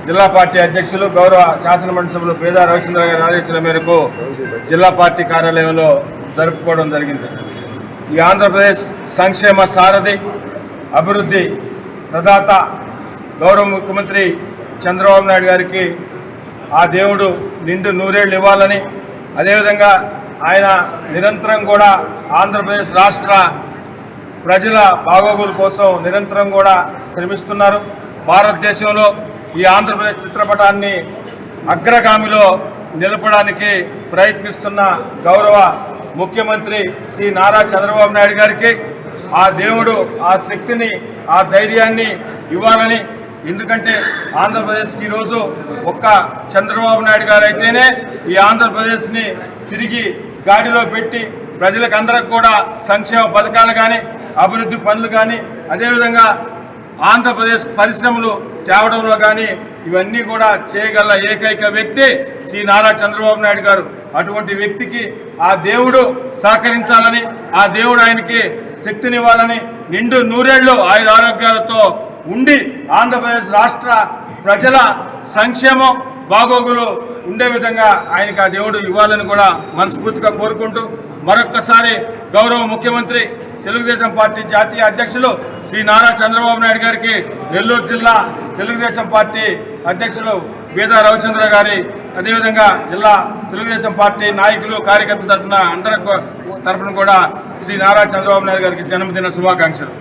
జిల్లా పార్టీ అధ్యక్షులు గౌరవ శాసనమండలి సభ్యులు పేద రవిచంద్ర గారి ఆదేశాల మేరకు జిల్లా పార్టీ కార్యాలయంలో జరుపుకోవడం జరిగింది. ఈ ఆంధ్రప్రదేశ్ సంక్షేమ సారథి, అభివృద్ధి ప్రదాత గౌరవ ముఖ్యమంత్రి చంద్రబాబు నాయుడు గారికి ఆ దేవుడు నిండు నూరేళ్లు ఇవ్వాలని, అదేవిధంగా ఆయన నిరంతరం కూడా ఆంధ్రప్రదేశ్ రాష్ట్ర ప్రజల బాగోగుల కోసం నిరంతరం కూడా శ్రమిస్తున్నారు. భారతదేశంలో ఈ ఆంధ్రప్రదేశ్ చిత్రపటాన్ని అగ్రగామిలో నిలపడానికి ప్రయత్నిస్తున్న గౌరవ ముఖ్యమంత్రి శ్రీ నారా చంద్రబాబు నాయుడు గారికి ఆ దేవుడు ఆ శక్తిని, ఆ ధైర్యాన్ని ఇవ్వాలని. ఎందుకంటే ఆంధ్రప్రదేశ్కి ఈరోజు ఒక్క చంద్రబాబు నాయుడు గారు అయితేనే ఈ ఆంధ్రప్రదేశ్ని తిరిగి గాడిలో పెట్టి ప్రజలకు అందరికి కూడా సంక్షేమ పథకాలు కానీ, అభివృద్ధి పనులు కానీ, అదేవిధంగా ఆంధ్రప్రదేశ్ పరిశ్రమలు తేవడంలో కానీ ఇవన్నీ కూడా చేయగల ఏకైక వ్యక్తి శ్రీ నారా చంద్రబాబు నాయుడు గారు. అటువంటి వ్యక్తికి ఆ దేవుడు సహకరించాలని, ఆ దేవుడు ఆయనకి శక్తినివ్వాలని, నిండు నూరేళ్లు ఆయుర ఆరోగ్యాలతో ఉండి ఆంధ్రప్రదేశ్ రాష్ట్ర ప్రజల సంక్షేమం బాగోగులు ఉండే విధంగా ఆయనకు ఆ దేవుడు ఇవ్వాలని కూడా మనస్ఫూర్తిగా కోరుకుంటూ, మరొక్కసారి గౌరవ ముఖ్యమంత్రి తెలుగుదేశం పార్టీ జాతీయ అధ్యక్షులు శ్రీ నారా చంద్రబాబు నాయుడు గారికి నెల్లూరు జిల్లా తెలుగుదేశం పార్టీ అధ్యక్షులు పేద రవిచంద్ర గారి, అదేవిధంగా జిల్లా తెలుగుదేశం పార్టీ నాయకులు, కార్యకర్తల తరఫున అందరి తరఫున కూడా శ్రీ నారా చంద్రబాబు నాయుడు గారికి జన్మదిన శుభాకాంక్షలు.